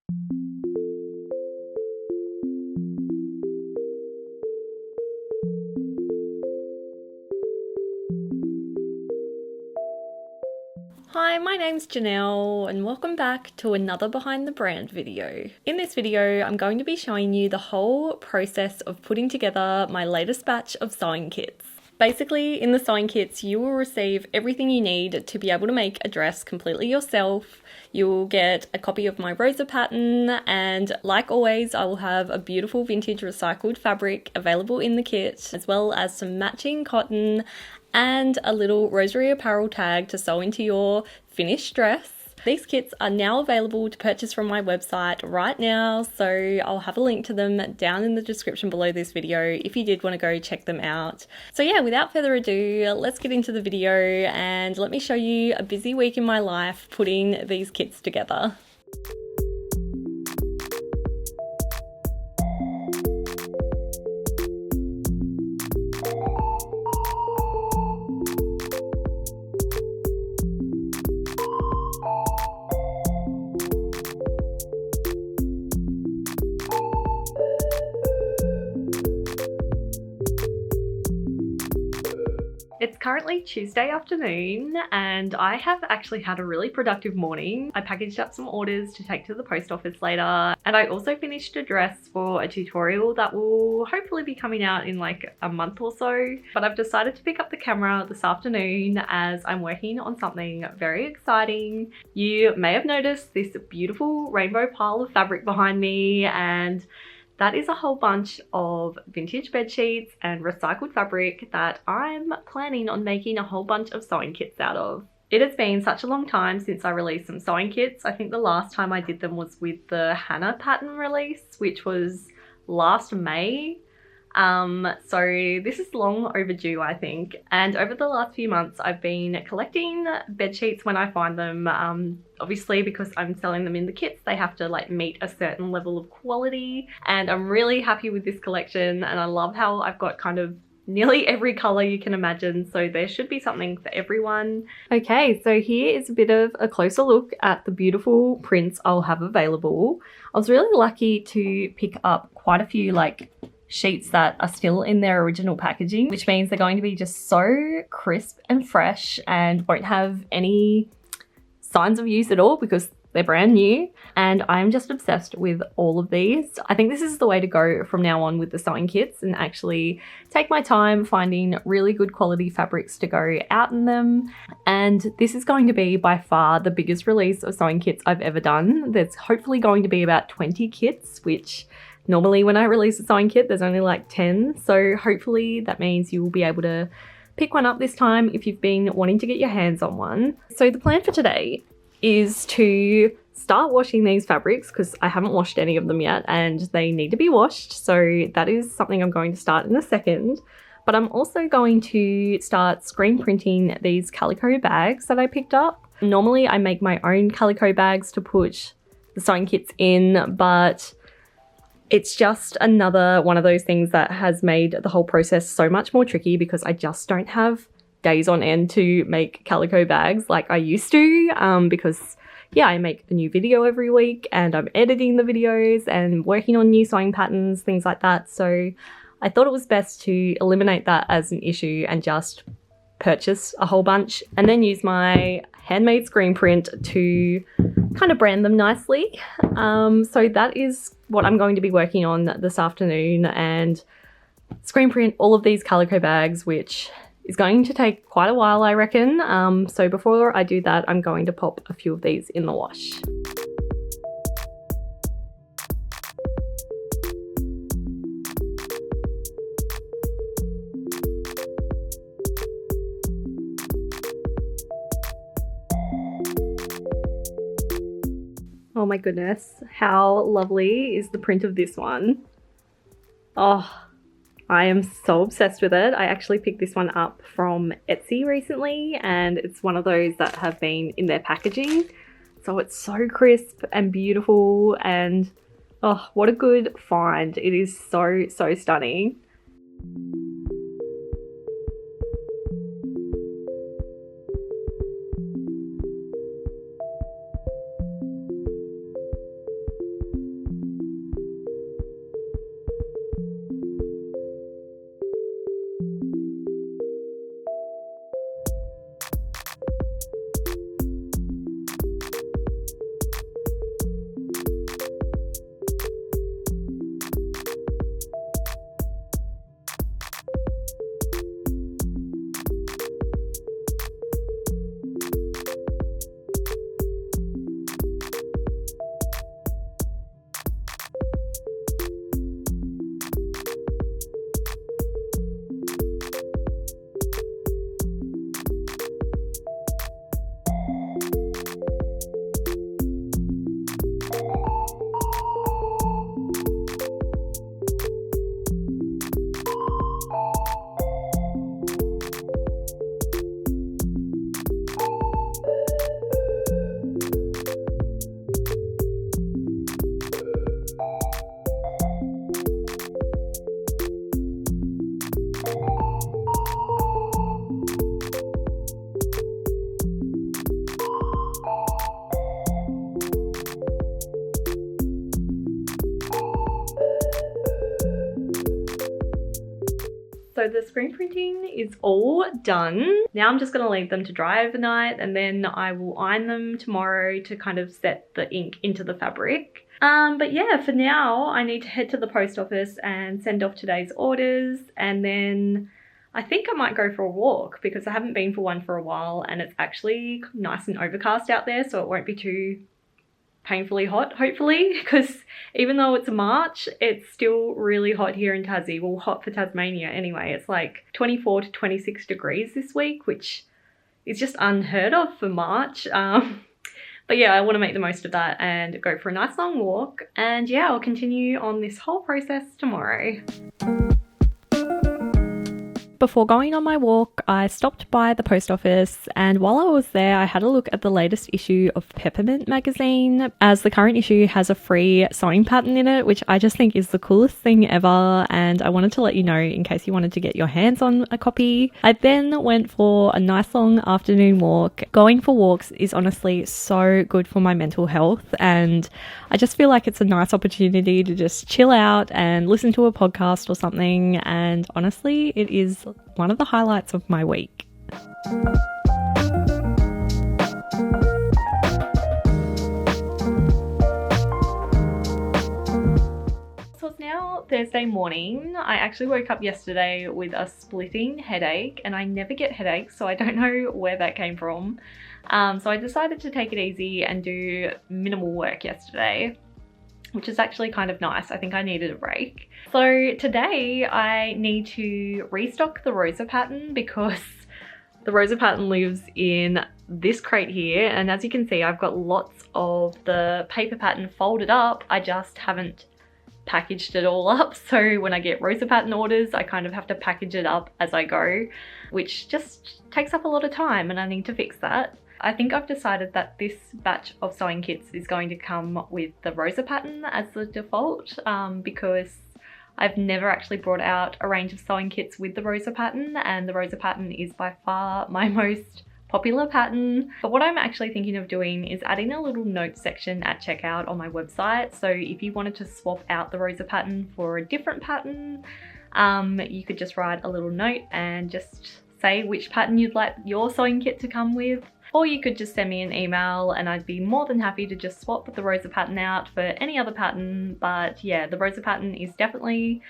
Hi, my name's Janelle and welcome back to another Behind the Brand video. In this video, I'm going to be showing you the whole process of putting together my latest batch of sewing kits. Basically, in the sewing kits, you will receive everything you need to be able to make a dress completely yourself. You will get a copy of my Rosery pattern, and like always, I will have a beautiful vintage recycled fabric available in the kit, as well as some matching cotton and a little Rosery apparel tag to sew into your finished dress. These kits are now available to purchase from my website right now, so I'll have a link to them down in the description below this video if you did want to go check them out. So yeah, without further ado, let's get into the video and let me show you a busy week in my life putting these kits together. It's currently Tuesday afternoon and I have actually had a really productive morning. I packaged up some orders to take to the post office later, and I also finished a dress for a tutorial that will hopefully be coming out in like a month or so. But I've decided to pick up the camera this afternoon as I'm working on something very exciting. You may have noticed this beautiful rainbow pile of fabric behind me, and that is a whole bunch of vintage bed sheets and recycled fabric that I'm planning on making a whole bunch of sewing kits out of. It has been such a long time since I released some sewing kits. I think the last time I did them was with the Hannah pattern release, which was last May. So this is long overdue, I think. And over the last few months, I've been collecting bed sheets when I find them. Obviously, because I'm selling them in the kits, they have to like meet a certain level of quality. And I'm really happy with this collection, and I love how I've got kind of nearly every color you can imagine, so there should be something for everyone. Okay, so here is a bit of a closer look at the beautiful prints I'll have available. I was really lucky to pick up quite a few like sheets that are still in their original packaging, which means they're going to be just so crisp and fresh and won't have any signs of use at all because they're brand new. And I'm just obsessed with all of these. I think this is the way to go from now on with the sewing kits, and actually take my time finding really good quality fabrics to go out in them. And this is going to be by far the biggest release of sewing kits I've ever done. There's hopefully going to be about 20 kits, which normally when I release a sewing kit, there's only like 10. So hopefully that means you will be able to pick one up this time if you've been wanting to get your hands on one. So the plan for today is to start washing these fabrics because I haven't washed any of them yet and they need to be washed. So that is something I'm going to start in a second. But I'm also going to start screen printing these calico bags that I picked up. Normally I make my own calico bags to put the sewing kits in, but it's just another one of those things that has made the whole process so much more tricky because I just don't have days on end to make calico bags like I used to, because yeah, I make a new video every week and I'm editing the videos and working on new sewing patterns, things like that. So I thought it was best to eliminate that as an issue and just purchase a whole bunch and then use my handmade screen print to kind of brand them nicely. So that is what I'm going to be working on this afternoon, and screen print all of these calico bags, which is going to take quite a while, I reckon. So before I do that, I'm going to pop a few of these in the wash. Oh my goodness, how lovely is the print of this one? Oh, I am so obsessed with it. I actually picked this one up from Etsy recently, and it's one of those that have been in their packaging. So it's so crisp and beautiful, and oh, what a good find. It is so, so stunning. So the screen printing is all done. Now I'm just going to leave them to dry overnight, and then I will iron them tomorrow to kind of set the ink into the fabric. But yeah, for now I need to head to the post office and send off today's orders, and then I think I might go for a walk because I haven't been for one for a while, and it's actually nice and overcast out there, so it won't be too painfully hot, hopefully, because even though it's March, it's still really hot here in Tassie. Well, hot for Tasmania anyway. It's like 24 to 26 degrees this week, which is just unheard of for March. But yeah, I want to make the most of that and go for a nice long walk. And yeah, I'll continue on this whole process tomorrow. Before going on my walk, I stopped by the post office, and while I was there, I had a look at the latest issue of Peppermint magazine, as the current issue has a free sewing pattern in it, which I just think is the coolest thing ever, and I wanted to let you know in case you wanted to get your hands on a copy. I then went for a nice long afternoon walk. Going for walks is honestly so good for my mental health, and I just feel like it's a nice opportunity to just chill out and listen to a podcast or something, and honestly, it is one of the highlights of my week. So it's now Thursday morning. I actually woke up yesterday with a splitting headache, and I never get headaches, so I don't know where that came from. So I decided to take it easy and do minimal work yesterday, which is actually kind of nice. I think I needed a break. So today I need to restock the Rosa pattern because the Rosa pattern lives in this crate here. And as you can see, I've got lots of the paper pattern folded up. I just haven't packaged it all up. So when I get Rosa pattern orders, I kind of have to package it up as I go, which just takes up a lot of time, and I need to fix that. I think I've decided that this batch of sewing kits is going to come with the Rosa pattern as the default, because I've never actually brought out a range of sewing kits with the Rosa pattern, and the Rosa pattern is by far my most popular pattern. But what I'm actually thinking of doing is adding a little note section at checkout on my website. So if you wanted to swap out the Rosa pattern for a different pattern, you could just write a little note and just say which pattern you'd like your sewing kit to come with. Or you could just send me an email and I'd be more than happy to just swap the Rosa pattern out for any other pattern. But yeah, the Rosa pattern is definitely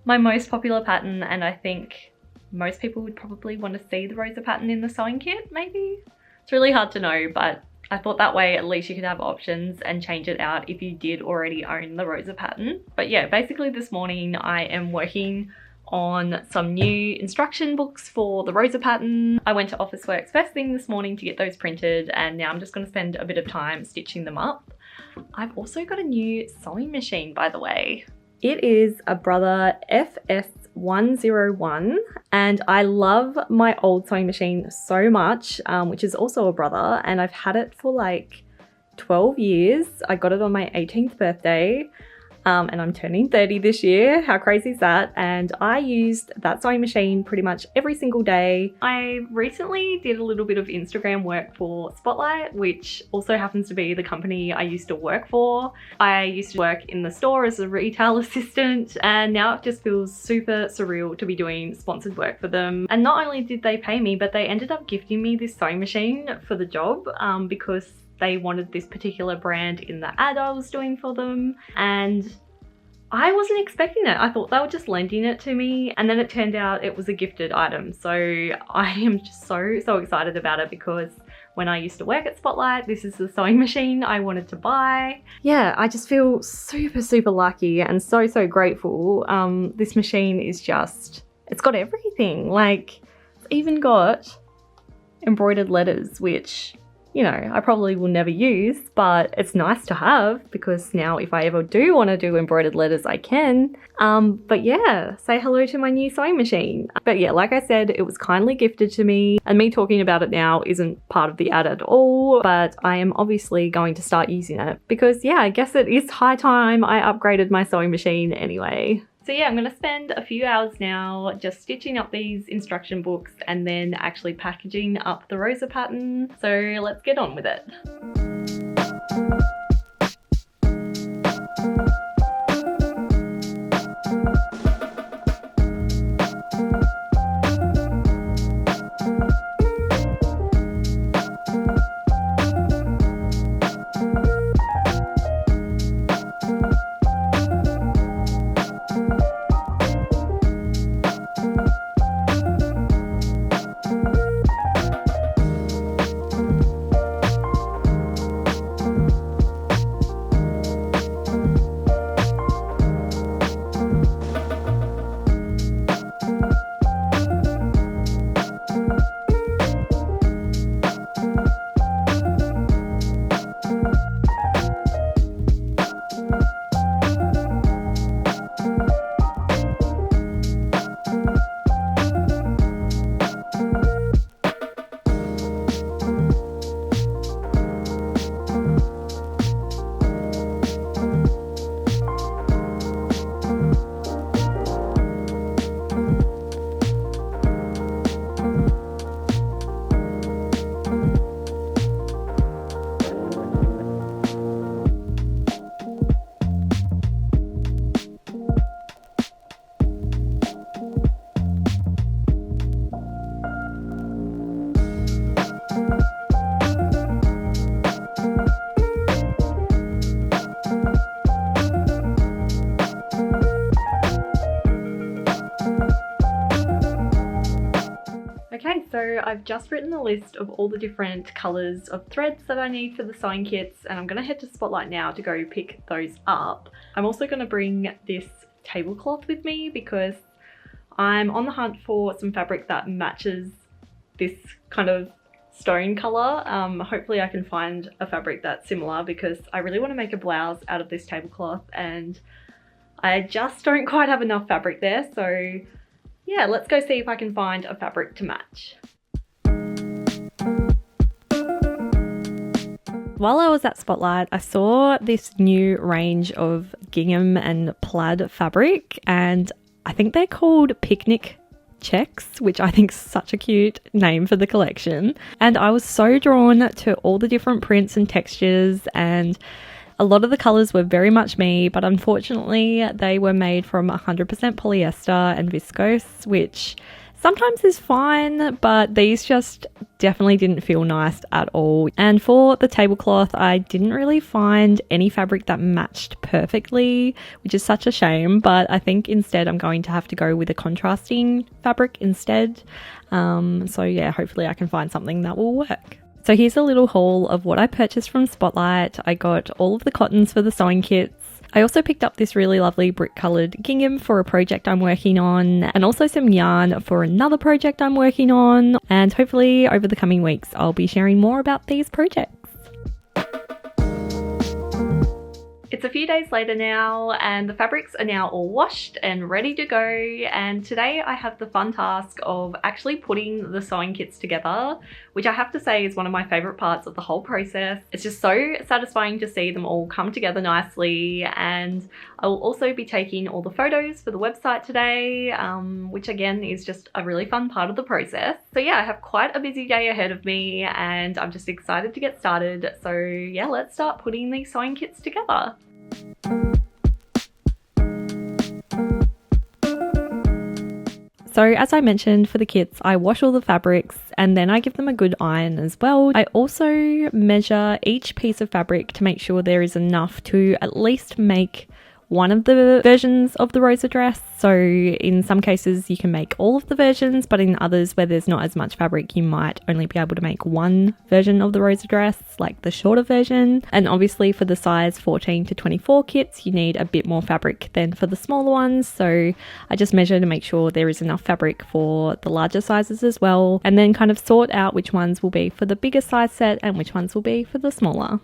my most popular pattern, and I think most people would probably want to see the Rosa pattern in the sewing kit, maybe? It's really hard to know, but I thought that way at least you could have options and change it out if you did already own the Rosa pattern. But yeah, basically this morning I am working on some new instruction books for the Rosa pattern. I went to Officeworks first thing this morning to get those printed, and now I'm just going to spend a bit of time stitching them up. I've also got a new sewing machine, by the way. It is a Brother FS101, and I love my old sewing machine so much, which is also a Brother, and I've had it for like 12 years. I got it on my 18th birthday. And I'm turning 30 this year. How crazy is that? And I used that sewing machine pretty much every single day. I recently did a little bit of Instagram work for Spotlight, which also happens to be the company I used to work for. I used to work in the store as a retail assistant, and now it just feels super surreal to be doing sponsored work for them. And not only did they pay me, but they ended up gifting me this sewing machine for the job, because they wanted this particular brand in the ad I was doing for them, and I wasn't expecting it. I thought they were just lending it to me, and then it turned out it was a gifted item. So I am just so excited about it, because when I used to work at Spotlight, this is the sewing machine I wanted to buy. Yeah, I just feel super lucky and so grateful. This machine is just, it's got everything. Like, it's even got embroidered letters, which, you know, I probably will never use, but it's nice to have, because now if I ever do want to do embroidered letters, I can. But yeah, say hello to my new sewing machine. But yeah, like I said, it was kindly gifted to me, and me talking about it now isn't part of the ad at all, but I am obviously going to start using it because yeah, I guess it is high time I upgraded my sewing machine anyway. So yeah, I'm going to spend a few hours now just stitching up these instruction books and then actually packaging up the Rosa pattern. So let's get on with it. So I've just written a list of all the different colours of threads that I need for the sewing kits, and I'm going to head to Spotlight now to go pick those up. I'm also going to bring this tablecloth with me because I'm on the hunt for some fabric that matches this kind of stone colour. Hopefully I can find a fabric that's similar because I really want to make a blouse out of this tablecloth and I just don't quite have enough fabric there. So yeah, let's go see if I can find a fabric to match. While I was at Spotlight, I saw this new range of gingham and plaid fabric, and I think they're called picnic checks, which I think is such a cute name for the collection. And I was so drawn to all the different prints and textures, and a lot of the colours were very much me, but unfortunately they were made from 100% polyester and viscose, which sometimes is fine, but these just definitely didn't feel nice at all. And for the tablecloth, I didn't really find any fabric that matched perfectly, which is such a shame, but I think instead I'm going to have to go with a contrasting fabric instead. So yeah, hopefully I can find something that will work. So here's a little haul of what I purchased from Spotlight. I got all of the cottons for the sewing kits. I also picked up this really lovely brick coloured gingham for a project I'm working on, and also some yarn for another project I'm working on. And hopefully over the coming weeks, I'll be sharing more about these projects. It's a few days later now and the fabrics are now all washed and ready to go, and today I have the fun task of actually putting the sewing kits together, which I have to say is one of my favourite parts of the whole process. It's just so satisfying to see them all come together nicely, and I will also be taking all the photos for the website today, which again is just a really fun part of the process. So yeah, I have quite a busy day ahead of me and I'm just excited to get started. So yeah, let's start putting these sewing kits together. So as I mentioned, for the kits, I wash all the fabrics and then I give them a good iron as well. I also measure each piece of fabric to make sure there is enough to at least make one of the versions of the Rosa dress. So in some cases you can make all of the versions, but in others where there's not as much fabric, you might only be able to make one version of the Rosa dress, like the shorter version. And obviously for the size 14 to 24 kits, you need a bit more fabric than for the smaller ones. So I just measure to make sure there is enough fabric for the larger sizes as well, and then kind of sort out which ones will be for the bigger size set and which ones will be for the smaller.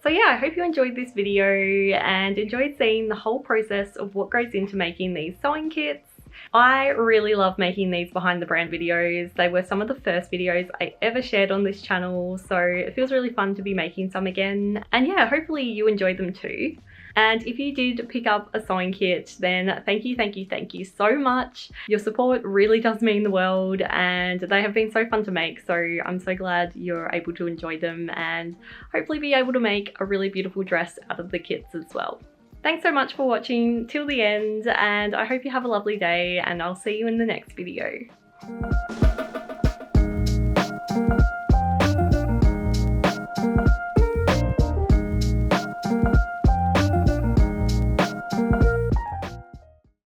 So yeah, I hope you enjoyed this video and enjoyed seeing the whole process of what goes into making these sewing kits. I really love making these behind the brand videos. They were some of the first videos I ever shared on this channel, so it feels really fun to be making some again. And yeah, hopefully you enjoyed them too. And if you did pick up a sewing kit, then thank you so much. Your support really does mean the world and they have been so fun to make. So I'm so glad you're able to enjoy them and hopefully be able to make a really beautiful dress out of the kits as well. Thanks so much for watching till the end, and I hope you have a lovely day, and I'll see you in the next video.